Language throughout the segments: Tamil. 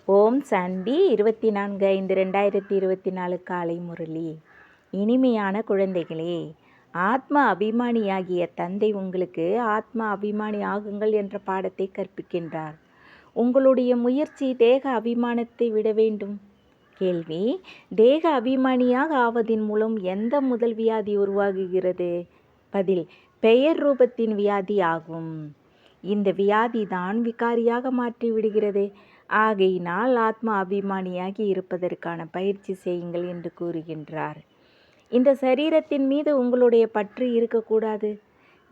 ஓம் சாந்தி 24/5/2024 காலை முரளி. இனிமையான குழந்தைகளே, ஆத்ம அபிமானியாகிய தந்தை உங்களுக்கு ஆத்ம அபிமானி ஆகுங்கள் என்ற பாடத்தை கற்பிக்கின்றார். உங்களுடைய முயற்சி தேக அபிமானத்தை விட வேண்டும். கேள்வி: தேக அபிமானியாக ஆவதின் மூலம் எந்த முதல் வியாதி உருவாகுகிறது? பதில்: பெயர் ரூபத்தின் வியாதி ஆகும். இந்த வியாதி தான் விகாரியாக மாற்றி விடுகிறது. ஆகையினால் ஆத்மா அபிமானியாகி இருப்பதற்கான பயிற்சி செய்யுங்கள் என்று கூறுகின்றார். இந்த சரீரத்தின் மீது உங்களுடைய பற்று இருக்கக்கூடாது.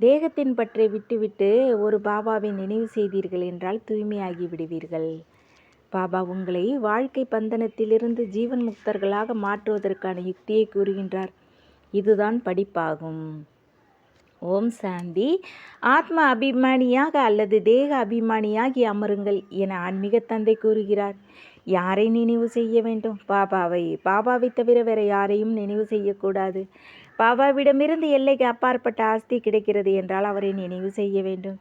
தேகத்தின் பற்றை விட்டுவிட்டு ஒரு பாபாவை நினைவு செய்தீர்கள் என்றால் தூய்மையாகி விடுவீர்கள். பாபா உங்களை வாழ்க்கை பந்தனத்திலிருந்து ஜீவன் முக்தர்களாக மாற்றுவதற்கான யுக்தியை கூறுகின்றார். இதுதான் படிப்பாகும். ஓம் சாந்தி. ஆத்ம அபிமானியாக அல்லது தேக அபிமானியாகி அமருங்கள் என ஆன்மீக தந்தை கூறுகிறார். யாரை நினைவு செய்ய வேண்டும்? பாபாவை தவிர வேற யாரையும் நினைவு செய்யக்கூடாது. பாபாவிடமிருந்து எல்லைக்கு அப்பாற்பட்ட ஆஸ்தி கிடைக்கிறது என்றால் அவரை நினைவு செய்ய வேண்டும்.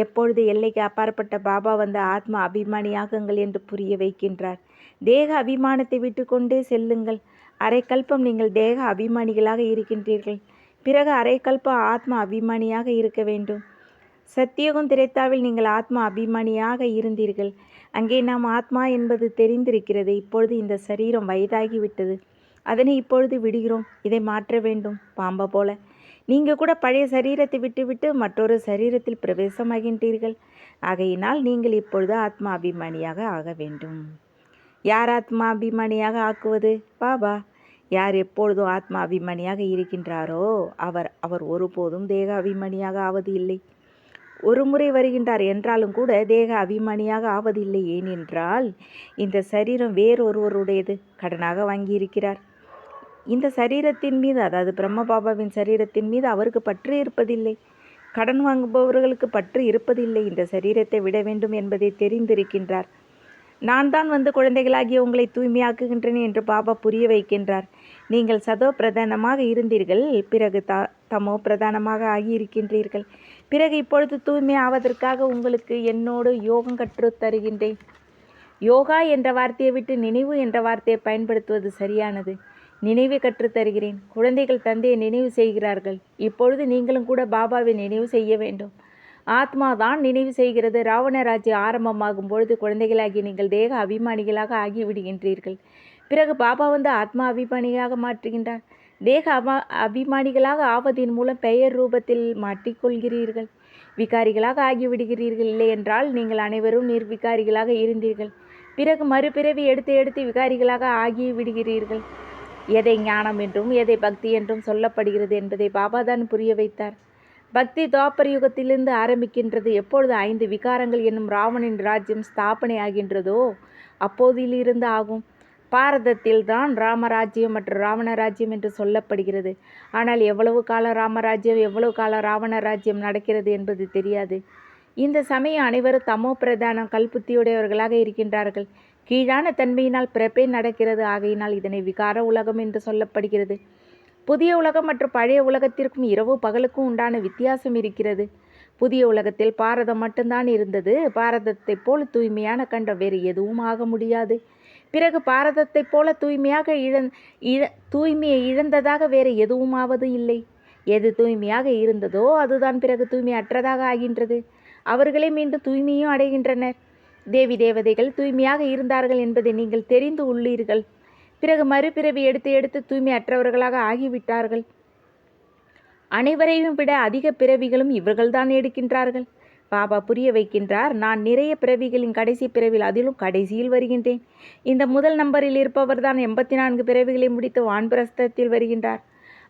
எப்பொழுது எல்லைக்கு அப்பாற்பட்ட பாபா வந்த ஆத்ம அபிமானியாகுங்கள் என்று புரிய வைக்கின்றார். தேக அபிமானத்தை விட்டு கொண்டே செல்லுங்கள். அரை கல்பம் நீங்கள் தேக அபிமானிகளாக இருக்கின்றீர்கள். பிறகு அரைக்கல்ப ஆத்ம அபிமானியாக இருக்க வேண்டும். சத்தியுகம் திரேத்தாவில் நீங்கள் ஆத்ம அபிமானியாக இருந்தீர்கள். அங்கே நாம் ஆத்மா என்பது தெரிந்திருக்கிறது. இப்பொழுது இந்த சரீரம் வயதாகிவிட்டது. அதனை இப்பொழுது விடுகிறோம். இதை மாற்ற வேண்டும். பாம்பை போல நீங்கள் கூட பழைய சரீரத்தை விட்டுவிட்டு மற்றொரு சரீரத்தில் பிரவேசமாகின்றீர்கள். ஆகையினால் நீங்கள் இப்பொழுது ஆத்மா அபிமானியாக ஆக வேண்டும். யார் ஆத்மா அபிமானியாக ஆக்குவது? பாபா. யார் எப்பொழுதும் ஆத்மா அபிமானியாக இருக்கின்றாரோ அவர் ஒருபோதும் தேக அபிமானியாக ஆவது இல்லை. ஒரு முறை வருகின்றார் என்றாலும் கூட தேக அபிமானியாக ஆவதில்லை. ஏனென்றால் இந்த சரீரம் வேறொருவருடையது, கடனாக வாங்கியிருக்கிறார். இந்த சரீரத்தின் மீது, அதாவது பிரம்ம பாபாவின் சரீரத்தின் மீது அவருக்கு பற்று இருப்பதில்லை. கடன் வாங்குபவர்களுக்கு பற்று இருப்பதில்லை. இந்த சரீரத்தை விட வேண்டும் என்பதை தெரிந்திருக்கின்றார். நான் தான் வந்து குழந்தைகளாகிய உங்களை தூய்மையாக்குகின்றேன் என்று பாபா புரிய வைக்கின்றார். நீங்கள் சதோ பிரதானமாக இருந்தீர்கள், பிறகு தமோ பிரதானமாக ஆகியிருக்கின்றீர்கள். பிறகு இப்பொழுது தூய்மை ஆவதற்காக உங்களுக்கு என்னோடு யோகம் கற்றுத் தருகின்றேன். யோகா என்ற வார்த்தையை விட்டு நினைவு என்ற வார்த்தையை பயன்படுத்துவது சரியானது. நினைவை கற்றுத்தருகிறேன். குழந்தைகள் தந்தையை நினைவு செய்கிறார்கள். இப்பொழுது நீங்களும் கூட பாபாவை நினைவு செய்ய வேண்டும். ஆத்மா தான் நினைவு செய்கிறது. ராவண ராஜ்யம் ஆரம்பமாகும் பொழுது குழந்தைகளாகி நீங்கள் தேக அபிமானிகளாக ஆகிவிடுகின்றீர்கள். பிறகு பாபா வந்து ஆத்மா அபிமானியாக மாற்றுகின்றார். தேக அபிமானிகளாக ஆவதின் மூலம் பெயர் ரூபத்தில் மாட்டிக்கொள்கிறீர்கள். விகாரிகளாக ஆகிவிடுகிறீர்கள். இல்லை என்றால் நீங்கள் அனைவரும் நிர்விகாரிகளாக இருந்தீர்கள். பிறகு மறுபிறவி எடுத்து எடுத்து விகாரிகளாக ஆகிவிடுகிறீர்கள். எதை ஞானம் என்றும் எதை பக்தி என்றும் சொல்லப்படுகிறது என்பதை பாபா தான் புரிய வைத்தார். பக்தி துவாபர யுகத்திலிருந்து ஆரம்பிக்கின்றது. எப்பொழுது 5 விகாரங்கள் என்னும் ராவணின் ராஜ்யம் ஸ்தாபனை ஆகின்றதோ அப்போதிலிருந்து ஆகும். பாரதத்தில் தான் ராமராஜ்யம் மற்றும் ராவண ராஜ்யம் என்று சொல்லப்படுகிறது. ஆனால் எவ்வளவு காலம் ராமராஜ்யம் எவ்வளவு காலம் ராவண ராஜ்யம் நடக்கிறது என்பது தெரியாது. இந்த சமயம் அனைவரும் தமோ பிரதானம் கல்புத்தியுடையவர்களாக இருக்கின்றார்கள். கீழான தன்மையினால் பிறப்பே நடக்கிறது. ஆகையினால் இதனை விகார உலகம் என்று சொல்லப்படுகிறது. புதிய உலகம் மற்றும் பழைய உலகத்திற்கும் இரவு பகலுக்கும் உண்டான வித்தியாசம் இருக்கிறது. புதிய உலகத்தில் பாரதம் மட்டும்தான் இருந்தது. பாரதத்தை போல தூய்மையான கண்டம் வேறு எதுவும் ஆக முடியாது. பிறகு பாரதத்தை போல தூய்மையை இழந்ததாக வேறு எதுவும் ஆவது இல்லை. எது தூய்மையாக இருந்ததோ அதுதான் பிறகு தூய்மையற்றதாக ஆகின்றது. அவர்களே மீண்டும் தூய்மையும் அடைகின்றனர். தேவி தேவதைகள் தூய்மையாக இருந்தார்கள் என்பதை நீங்கள் தெரிந்து உள்ளீர்கள். பிறகு மறுபிறவி எடுத்து எடுத்து தூய்மையற்றவர்களாக ஆகிவிட்டார்கள். அனைவரையும் விட அதிக பிறவிகளும் இவர்கள்தான் எடுக்கின்றார்கள். பாபா புரிய வைக்கின்றார். நான் நிறைய பிறவிகளின் கடைசி பிறவில், அதிலும் கடைசியில் வருகின்றேன். இந்த முதல் நம்பரில் இருப்பவர் தான் 84 பிறவிகளை முடித்து வான்பிரஸ்தத்தில் வருகின்றார்.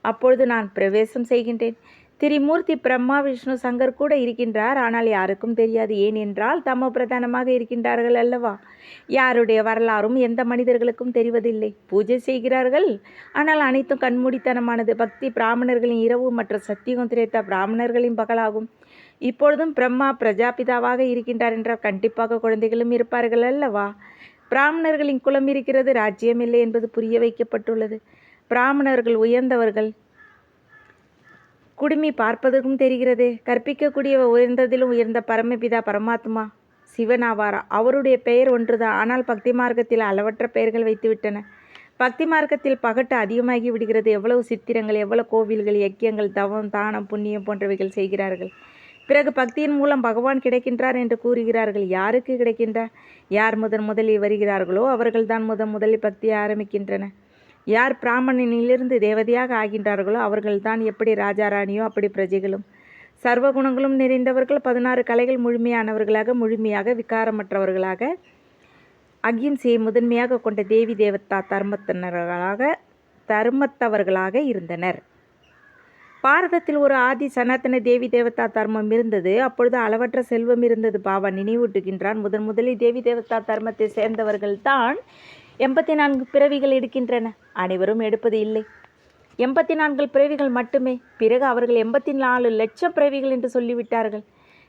அப்பொழுது நான் பிரவேசம் செய்கின்றேன். திரிமூர்த்தி பிரம்மா விஷ்ணு சங்கர் கூட இருக்கின்றார். ஆனால் யாருக்கும் தெரியாது. ஏனென்றால் தமோ பிரதானமாக இருக்கின்றார்கள் அல்லவா. யாருடைய வரலாறும் எந்த மனிதர்களுக்கும் தெரிவதில்லை. பூஜை செய்கிறார்கள், ஆனால் அனைத்தும் கண்மூடித்தனமானது. பக்தி பிராமணர்களின் இரவு மற்றும் சத்தியுகம் திரேத்த பிராமணர்களின் பகலாகும். இப்பொழுதும் பிரம்மா பிரஜாபிதாவாக இருக்கின்றார் என்றால் கண்டிப்பாக குழந்தைகளும் இருப்பார்கள் அல்லவா. பிராமணர்களின் குலம் இருக்கிறது, ராஜ்யம் இல்லை என்பது புரிய வைக்கப்பட்டுள்ளது. பிராமணர்கள் உயர்ந்தவர்கள். குடுமி பார்ப்பதற்கும் தெரிகிறது. கற்பிக்கக்கூடிய உயர்ந்ததிலும் உயர்ந்த பரமபிதா பரமாத்மா சிவன் ஆவார். அவருடைய பெயர் ஒன்றுதான். ஆனால் பக்தி மார்க்கத்தில் அளவற்ற பெயர்கள் வைத்துவிட்டன. பக்தி மார்க்கத்தில் பகட்டு அதிகமாகி விடுகிறது. எவ்வளவு சித்திரங்கள், எவ்வளவு கோவில்கள், யக்கியங்கள், தவம், தானம், புண்ணியம் போன்றவைகள் செய்கிறார்கள். பிறகு பக்தியின் மூலம் பகவான் கிடைக்கின்றார் என்று கூறுகிறார்கள். யாருக்கு கிடைக்கின்றார்? யார் முதலில் வருகிறார்களோ அவர்கள்தான் முதலில் பக்தியை ஆரம்பிக்கின்றனர். யார் பிராமணனிலிருந்து தேவதையாக ஆகின்றார்களோ அவர்கள்தான் எப்படி ராஜா ராணியோ அப்படி பிரஜைகளும். சர்வ குணங்களும் நிறைந்தவர்கள், 16 கலைகள் முழுமையாக விகாரமற்றவர்களாக, அகிம்சையை முதன்மையாக கொண்ட தேவி தேவதா தர்மத்தவர்களாக இருந்தனர். பாரதத்தில் ஒரு ஆதி சனாதன தேவி தேவதா தர்மம் இருந்தது. அப்பொழுது அளவற்ற செல்வம் இருந்தது. பாபா நினைவூட்டுகின்றான், முதலில் தேவி தேவதா தர்மத்தை சேர்ந்தவர்கள் தான் 84 பிறவிகள் எடுக்கின்றன. அனைவரும் எடுப்பது இல்லை. 84 பிறவிகள் மட்டுமே. பிறகு அவர்கள் 84 லட்சம் பிறவிகள் என்று சொல்லிவிட்டார்கள்.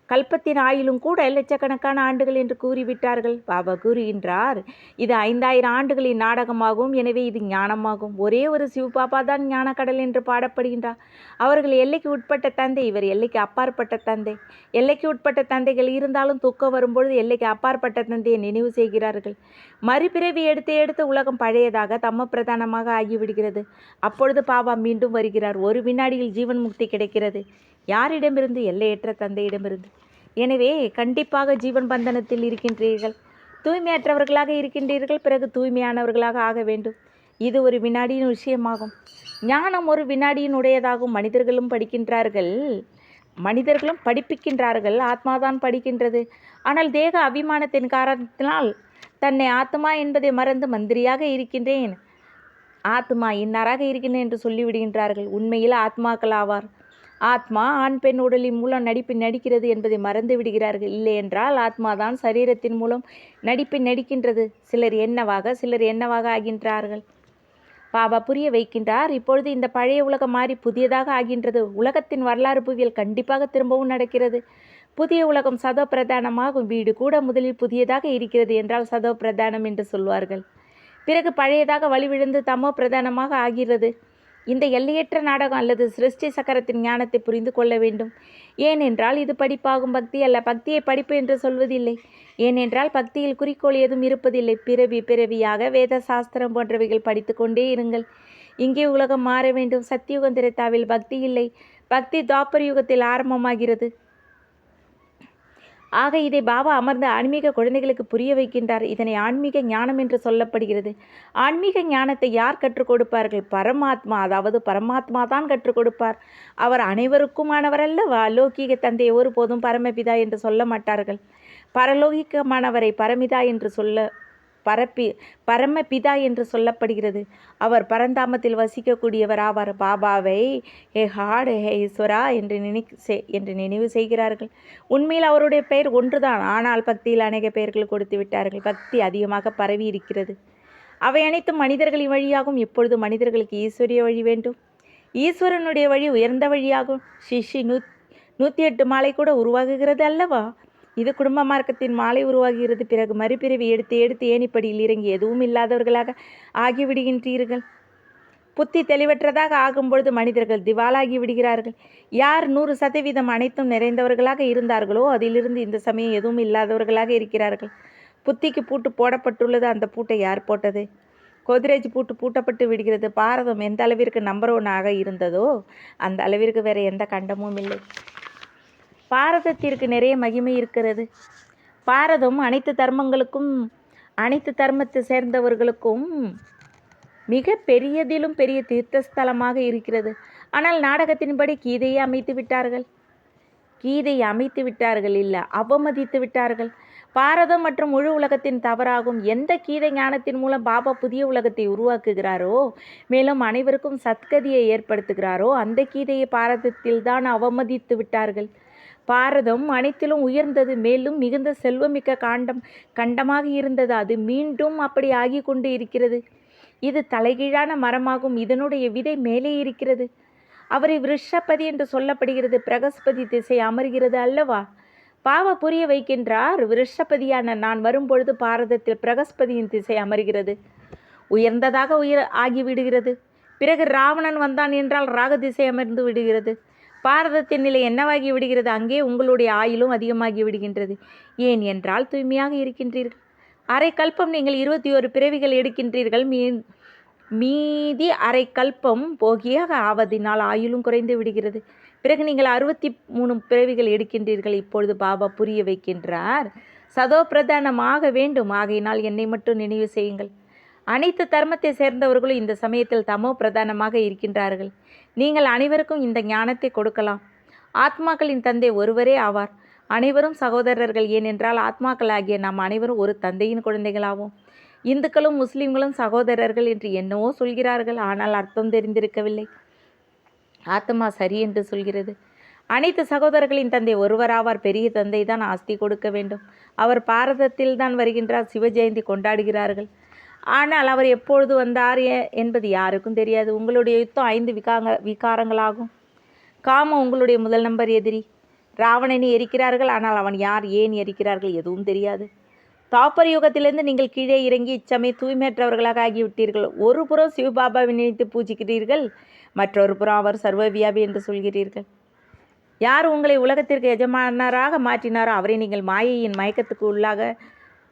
கல்பத்தின் ஆயுளும் கூட லட்சக்கணக்கான ஆண்டுகள் என்று கூறிவிட்டார்கள். பாபா கூறுகின்றார், இது 5000 ஆண்டுகளின் நாடகமாகும். எனவே இது ஞானமாகும். ஒரே ஒரு சிவபாபா தான் ஞான கடல் என்று பாடப்படுகின்றார். அவர்கள் எல்லைக்கு உட்பட்ட தந்தை, இவர் எல்லைக்கு அப்பாற்பட்ட தந்தை. எல்லைக்கு உட்பட்ட தந்தைகள் இருந்தாலும் துக்கம் வரும்பொழுது எல்லைக்கு அப்பாற்பட்ட தந்தையை நினைவு செய்கிறார்கள். மறுபிறவி எடுத்து உலகம் பழையதாக தம்ம பிரதானமாக ஆகிவிடுகிறது. அப்பொழுது பாபா மீண்டும் வருகிறார். ஒரு வினாடியில் ஜீவன் முக்தி கிடைக்கிறது. யாரிடமிருந்து? எல்லையற்ற தந்தையிடமிருந்து. எனவே கண்டிப்பாக ஜீவன் பந்தனத்தில் இருக்கின்றீர்கள். தூய்மையற்றவர்களாக இருக்கின்றீர்கள். பிறகு தூய்மையானவர்களாக ஆக வேண்டும். இது ஒரு வினாடியின் விஷயமாகும். ஞானம் ஒரு வினாடியின் உடையதாகும். மனிதர்களும் படிப்பிக்கின்றார்கள். ஆத்மாதான் படிக்கின்றது. ஆனால் தேக அபிமானத்தின் காரணத்தினால் தன்னை ஆத்மா என்பதை மறந்து மந்திரியாக இருக்கின்றேன், ஆத்மா இன்னாராக இருக்கின்றேன் என்று சொல்லிவிடுகின்றார்கள். உண்மையில் ஆத்மாக்கள் ஆவார். ஆத்மா ஆண் பெண் உடலின் மூலம் நடிக்கிறது என்பதை மறந்து விடுகிறார்கள். இல்லை என்றால் ஆத்மாதான் சரீரத்தின் மூலம் நடிக்கின்றது. சிலர் என்னவாக ஆகின்றார்கள். பாபா புரிய வைக்கின்றார். இப்பொழுது இந்த பழைய உலகம் மாறி புதியதாக ஆகின்றது. உலகத்தின் வரலாறு புவியல் கண்டிப்பாக திரும்பவும் நடக்கிறது. புதிய உலகம் சதோ பிரதானமாகும். வீடு கூட முதலில் புதியதாக இருக்கிறது என்றால் சதோ பிரதானம் என்று சொல்வார்கள். பிறகு பழையதாக வழிவிழுந்து தமோ பிரதானமாக ஆகிறது. இந்த எல்லையற்ற நாடகம் அல்லது சிருஷ்டி சக்கரத்தின் ஞானத்தை புரிந்து கொள்ள வேண்டும். ஏனென்றால் இது படிப்பாகும். பக்தி அல்ல. பக்தியை படிப்பு என்று சொல்வதில்லை. ஏனென்றால் பக்தியில் குறிக்கோள் ஏதும் இருப்பதில்லை. பிறவியாக வேத சாஸ்திரம் போன்றவைகள் படித்து கொண்டே இருங்கள். இங்கே உலகம் மாற வேண்டும். சத்தியுகம் திரேதாவில் பக்தி இல்லை. பக்தி துவாபர யுகத்தில் ஆரம்பமாகிறது. ஆக இதை பாபா அமர்ந்த ஆன்மீக குழந்தைகளுக்கு புரிய வைக்கின்றார். இதனை ஆன்மீக ஞானம் என்று சொல்லப்படுகிறது. ஆன்மீக ஞானத்தை யார் கற்றுக் கொடுப்பார்கள்? பரமாத்மா. அதாவது பரமாத்மா தான் கற்றுக் கொடுப்பார். அவர் அனைவருக்குமானவர் அல்லவா? லௌகீக தந்தையை ஒருபோதும் பரமபிதா என்று சொல்ல மாட்டார்கள். பரலோகிகமானவரை பரமபிதா என்று சொல்லப்படுகிறது. அவர் பரந்தாமத்தில் வசிக்கக்கூடியவர் ஆவார். பாபாவை ஹே ஹாட் ஹே ஈஸ்வரா என்று நினைவு செய்கிறார்கள். உண்மையில் அவருடைய பெயர் ஒன்றுதான். ஆனால் பக்தியில் அநேக பெயர்கள் கொடுத்து விட்டார்கள். பக்தி அதிகமாக பரவி இருக்கிறது. அவை அனைத்தும் மனிதர்களின் வழியாகும். இப்பொழுது மனிதர்களுக்கு ஈஸ்வரிய வழி வேண்டும். ஈஸ்வரனுடைய வழி உயர்ந்த வழியாகும். சிஷி 108 மாலை கூட உருவாகுகிறது அல்லவா? இது குடும்ப மார்க்கத்தின் மாலை உருவாகிறது. பிறகு மறுபிறவி எடுத்து ஏணிப்படியில் இறங்கி எதுவும் இல்லாதவர்களாக ஆகிவிடுகின்றீர்கள். புத்தி தெளிவற்றதாக ஆகும்பொழுது மனிதர்கள் திவாலாகி விடுகிறார்கள். யார் 100% அனைத்தும் நிறைந்தவர்களாக இருந்தார்களோ அதிலிருந்து இந்த சமயம் எதுவும் இல்லாதவர்களாக இருக்கிறார்கள். புத்திக்கு பூட்டு போடப்பட்டுள்ளது. அந்த பூட்டை யார் போட்டது? கோத்ரேஜ் பூட்டு பூட்டப்பட்டு விடுகிறது. பாரதம் எந்த அளவிற்கு நம்பர் 1 இருந்ததோ அந்த அளவிற்கு வேறு எந்த கண்டமும் இல்லை. பாரதத்திற்கு நிறைய மகிமை இருக்கிறது. பாரதம் அனைத்து தர்மத்தை சேர்ந்தவர்களுக்கும் மிக பெரியதிலும் பெரிய தீர்த்தஸ்தலமாக இருக்கிறது. ஆனால் நாடகத்தின்படி கீதையை அமைத்து விட்டார்கள். இல்லை, அவமதித்து விட்டார்கள். பாரதம் மற்றும் முழு உலகத்தின் தவறாகும். எந்த கீதை ஞானத்தின் மூலம் பாபா புதிய உலகத்தை உருவாக்குகிறாரோ, மேலும் அனைவருக்கும் சத்கதியை ஏற்படுத்துகிறாரோ, அந்த கீதையை பாரதத்தில் தான் அவமதித்து விட்டார்கள். பாரதம் அனைத்திலும் உயர்ந்தது. மேலும் மிகுந்த செல்வமிக்க கண்டமாக இருந்தது. அது மீண்டும் அப்படி ஆகி கொண்டு இருக்கிறது. இது தலைகீழான மரமாகும். இதனுடைய விதை மேலே இருக்கிறது. அவரை விருஷபதி என்று சொல்லப்படுகிறது. பிரகஸ்பதி திசை அமர்கிறது அல்லவா? பாபா புரிய வைக்கின்றார். விருஷபதியான நான் வரும்பொழுது பாரதத்தில் பிரகஸ்பதியின் திசை அமர்கிறது. உயர்ந்ததாக ஆகிவிடுகிறது. பிறகு ராவணன் வந்தான் என்றால் ராக திசை அமர்ந்து விடுகிறது. பாரதத்தின் நிலை என்னவாகி விடுகிறது? அங்கே உங்களுடைய ஆயுளும் அதிகமாகி விடுகின்றது. ஏன் என்றால் தூய்மையாக இருக்கின்றீர்கள். அரை கல்பம் நீங்கள் 21 பிறவிகள் எடுக்கின்றீர்கள். மீதி அரை கல்பம் போகியாக ஆவதினால் ஆயுளும் குறைந்து விடுகிறது. பிறகு நீங்கள் 63 பிறவிகள் எடுக்கின்றீர்கள். இப்பொழுது பாபா புரிய வைக்கின்றார், சதோ பிரதானமாக வேண்டும். ஆகையினால் என்னை மட்டும் நினைவு செய்யுங்கள். அனைத்து தர்மத்தை சேர்ந்தவர்களும் இந்த சமயத்தில் தமோ பிரதானமாக இருக்கின்றார்கள். நீங்கள் அனைவருக்கும் இந்த ஞானத்தை கொடுக்கலாம். ஆத்மாக்களின் தந்தை ஒருவரே ஆவார். அனைவரும் சகோதரர்கள். ஏனென்றால் ஆத்மாக்களாகிய நாம் அனைவரும் ஒரு தந்தையின் குழந்தைகளாவோம். இந்துக்களும் முஸ்லிம்களும் சகோதரர்கள் என்று என்னவோ சொல்கிறார்கள். ஆனால் அர்த்தம் தெரிந்திருக்கவில்லை. ஆத்மா சரி என்று சொல்கிறது. அனைத்து சகோதரர்களின் தந்தை ஒருவராவார். பெரிய தந்தை தான் ஆஸ்தி கொடுக்க வேண்டும். அவர் பாரதத்தில் தான் வருகின்றார். சிவஜெயந்தி கொண்டாடுகிறார்கள். ஆனால் அவர் எப்பொழுது வந்தார் என்பது யாருக்கும் தெரியாது. உங்களுடைய யுத்தம் 5 விகாரங்களாகும். காமம் உங்களுடைய முதல் நம்பர் எதிரி. ராவணனை எரிக்கிறார்கள். ஆனால் அவன் யார், ஏன் எரிக்கிறார்கள் எதுவும் தெரியாது. தாப்பர் யுகத்திலிருந்து நீங்கள் கீழே இறங்கி இச்சமயம் தூய்மையற்றவர்களாக ஆகிவிட்டீர்கள். ஒரு புறம் சிவபாபாவை நினைத்து பூஜிக்கிறீர்கள், மற்றொரு புறம் அவர் சர்வவியாபி என்று சொல்கிறீர்கள். யார் உங்களை உலகத்திற்கு எஜமானராக மாற்றினாரோ அவரை நீங்கள் மாயையின்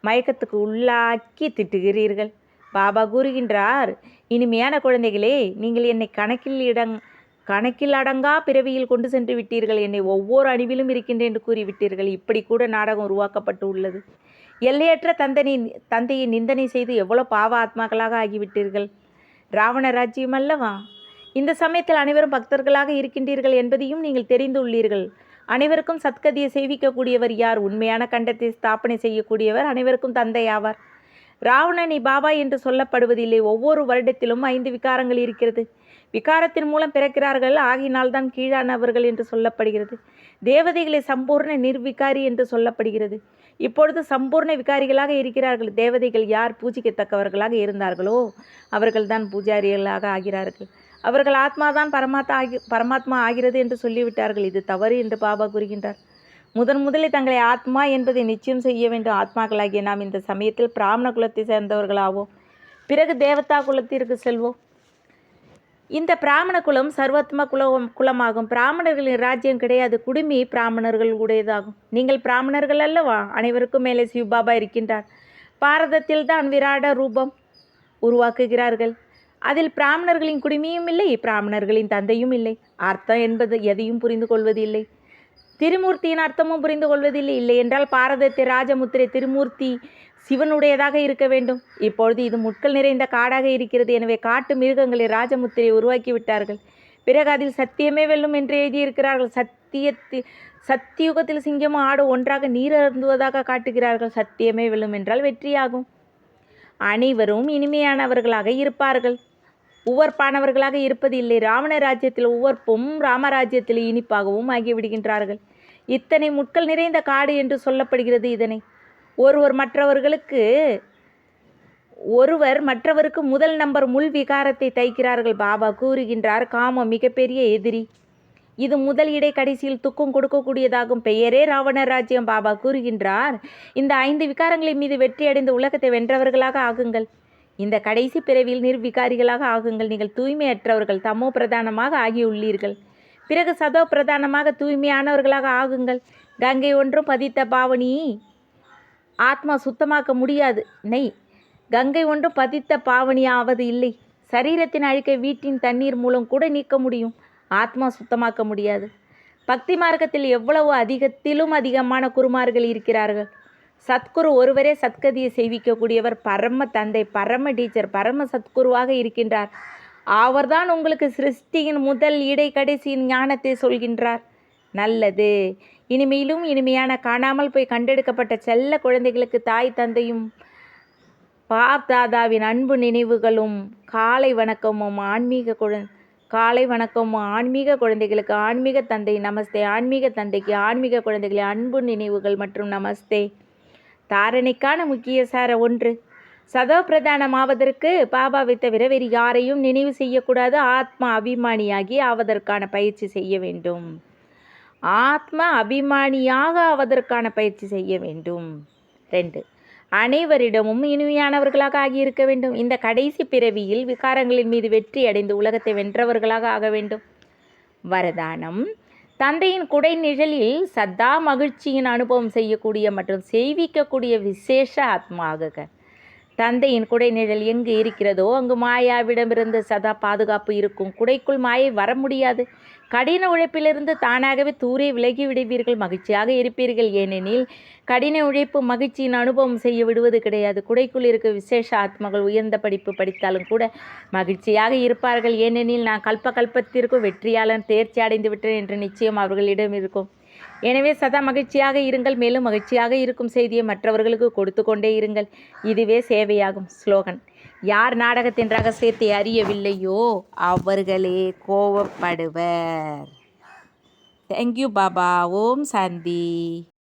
மயக்கத்துக்கு உள்ளாக்கி திட்டுகிறீர்கள். பாபா கூறுகின்றார், இனிமையான குழந்தைகளே, நீங்கள் என்னை கணக்கில் அடங்கா பிறவியில் கொண்டு சென்று விட்டீர்கள். என்னை ஒவ்வொரு அணுவிலும் இருக்கின்றேன் என்று கூறிவிட்டீர்கள். இப்படி கூட நாடகம் உருவாக்கப்பட்டு உள்ளது. எல்லையற்ற தந்தையை நிந்தனை செய்து எவ்வளவு பாவ ஆத்மாக்களாக ஆகிவிட்டீர்கள். ராவண ராஜ்யம் அல்லவா? இந்த சமயத்தில் அனைவரும் பக்தர்களாக இருக்கின்றீர்கள் என்பதையும் நீங்கள் தெரிந்துள்ளீர்கள். அனைவருக்கும் சத்கதியை செய்விக்கக்கூடியவர் யார்? உண்மையான கண்டத்தை ஸ்தாபனை செய்யக்கூடியவர் அனைவருக்கும் தந்தை ஆவார். ராவணனை பாபா என்று சொல்லப்படுவதில்லை. ஒவ்வொரு வருடத்திலும் 5 விகாரங்கள் இருக்கிறது. விகாரத்தின் மூலம் பிறக்கிறார்கள். ஆகினால்தான் கீழானவர்கள் என்று சொல்லப்படுகிறது. தேவதைகளை சம்பூர்ண நிர்விகாரி என்று சொல்லப்படுகிறது. இப்பொழுது சம்பூர்ண விகாரிகளாக இருக்கிறார்கள். தேவதைகள் யார் பூஜிக்கத்தக்கவர்களாக இருந்தார்களோ அவர்கள்தான் பூஜாரிகளாக ஆகிறார்கள். அவர்கள் ஆத்மாதான் பரமாத்மா ஆகிறது என்று சொல்லிவிட்டார்கள். இது தவறு என்று பாபா கூறுகின்றார். முதலில் தங்களை ஆத்மா என்பதை நிச்சயம் செய்ய வேண்டும். ஆத்மாக்களாகிய நாம் இந்த சமயத்தில் பிராமண குலத்தை சேர்ந்தவர்களாவோம். பிறகு தேவதா குலத்திற்கு செல்வோம். இந்த பிராமண குலம் சர்வாத்மா குலமாகும். பிராமணர்களின் ராஜ்யம் கிடையாது. குடுமி பிராமணர்கள் உடையதாகும். நீங்கள் பிராமணர்கள் அல்லவா? அனைவருக்கும் மேலே சிவபாபா இருக்கின்றார். பாரதத்தில் தான் விராட ரூபம் உருவாக்குகிறார்கள். அதில் பிராமணர்களின் குடுமியும் இல்லை, பிராமணர்களின் தந்தையும் இல்லை. அர்த்தம் என்பது எதையும் புரிந்து கொள்வதில்லை. திருமூர்த்தியின் அர்த்தமும் புரிந்து கொள்வதில்லை. இல்லை என்றால் பாரதத்தை ராஜமுத்திரை திருமூர்த்தி சிவனுடையதாக இருக்க வேண்டும். இப்பொழுது இது முட்கள் நிறைந்த காடாக இருக்கிறது. எனவே காட்டு மிருகங்களை ராஜமுத்திரை உருவாக்கி விட்டார்கள். பிறகு அதில் சத்தியமே வெல்லும் என்று எழுதியிருக்கிறார்கள். சத்தியுகத்தில் சிங்கமும் ஆடு ஒன்றாக நீர் அருந்துவதாக காட்டுகிறார்கள். சத்தியமே வெல்லும் என்றால் வெற்றியாகும். அனைவரும் இனிமையானவர்களாக இருப்பார்கள். உவர்ப்பானவர்களாக இருப்பது இல்லை. ராவண ராஜ்யத்தில் உவர்ப்பும் ராமராஜ்யத்தில் இனிப்பாகவும் ஆகிவிடுகின்றார்கள். இத்தனை முட்கள் நிறைந்த காடு என்று சொல்லப்படுகிறது. இதனை ஒருவர் மற்றவருக்கு முதல் நம்பர் முள் விகாரத்தை தைக்கிறார்கள். பாபா கூறுகின்றார், காமம் மிகப்பெரிய எதிரி. இது முதல் இடை கடைசியில் துக்கம் கொடுக்கக்கூடியதாகும். பெயரே ராவண ராஜ்யம். பாபா கூறுகின்றார், இந்த 5 விகாரங்களின் மீது வெற்றி அடைந்து உலகத்தை வென்றவர்களாக ஆகுங்கள். இந்த கடைசி பிறவியில் நிர்விகாரிகளாக ஆகுங்கள். நீங்கள் தூய்மையற்றவர்கள், தமோ பிரதானமாக ஆகியுள்ளீர்கள். பிறகு சதோ பிரதானமாக தூய்மையானவர்களாக ஆகுங்கள். கங்கை ஒன்றும் பதித்த பாவனி ஆத்மா சுத்தமாக்க முடியாது. கங்கை ஒன்றும் பதித்த பாவனியாவது இல்லை. சரீரத்தின் அழுக்கை வீட்டின் தண்ணீர் மூலம் கூட நீக்க முடியும். ஆத்மா சுத்தமாக்க முடியாது. பக்தி மார்க்கத்தில் எவ்வளவு அதிகத்திலும் அதிகமான குருமார்கள் இருக்கிறார்கள். சத்குரு ஒருவரே சத்கதியை செய்விக்கக்கூடியவர். பரம தந்தை, பரம டீச்சர், பரம சத்குருவாக இருக்கின்றார். அவர்தான் உங்களுக்கு சிருஷ்டியின் முதல் இடை கடைசியின் ஞானத்தை சொல்கின்றார். நல்லது. இனிமையிலும் இனிமையான காணாமல் போய் கண்டெடுக்கப்பட்ட செல்ல குழந்தைகளுக்கு தாய் தந்தையும் பாப் தாதாவின் அன்பு நினைவுகளும் காலை வணக்கமும் ஆன்மீக குழந்தைகளுக்கு ஆன்மீக தந்தை நமஸ்தே. ஆன்மீக தந்தைக்கு ஆன்மீக குழந்தைகளை அன்பு நினைவுகள் மற்றும் நமஸ்தே. தாரணைக்கான முக்கிய சார 1. சதோ பிரதானமாவதற்கு பாபாவை தவிர வேறு யாரையும் நினைவு செய்யக்கூடாது. ஆத்மா அபிமானியாகி ஆவதற்கான பயிற்சி செய்ய வேண்டும். ஆத்மா அபிமானியாக ஆவதற்கான பயிற்சி செய்ய வேண்டும். 2. அனைவரிடமும் இனிமையானவர்களாக ஆகியிருக்க வேண்டும். இந்த கடைசி பிறவியில் விகாரங்களின் மீது வெற்றி அடைந்து உலகத்தை வென்றவர்களாக ஆக வேண்டும். வரதானம்: தந்தையின் குடை நிழலில் சதா மகிழ்ச்சியின் அனுபவம் செய்யக்கூடிய மற்றும் செய்விக்கக்கூடிய விசேஷ ஆத்மா ஆகுக. தந்தையின் குடை நிழல் எங்கு இருக்கிறதோ அங்கு மாயாவிடமிருந்து சதா பாதுகாப்பு இருக்கும். குடைக்குள் மாயை வர முடியாது. கடின உழைப்பிலிருந்து தானாகவே தூரே விலகி விடுவீர்கள். மகிழ்ச்சியாக இருப்பீர்கள். ஏனெனில் கடின உழைப்பு மகிழ்ச்சியின் அனுபவம் செய்ய விடுவது கிடையாது. குடைக்குள் இருக்க விசேஷ ஆத்மாக்கள் உயர்ந்த படிப்பு படித்தாலும் கூட மகிழ்ச்சியாக இருப்பார்கள். ஏனெனில் நான் கல்பத்திற்கும் வெற்றியாளன் தேர்ச்சி அடைந்து விட்டேன் என்ற நிச்சயம் அவர்களிடம் இருக்கும். எனவே சதா மகிழ்ச்சியாக இருங்கள். மேலும் மகிழ்ச்சியாக இருக்கும் செய்தியை மற்றவர்களுக்கு கொடுத்து கொண்டே இருங்கள். இதுவே சேவையாகும். ஸ்லோகன்: யார் நாடகத்தின் ரகசியத்தை அறியவில்லையோ அவர்களே கோபப்படுவர். தேங்க்யூ பாபா. ஓம் சாந்தி.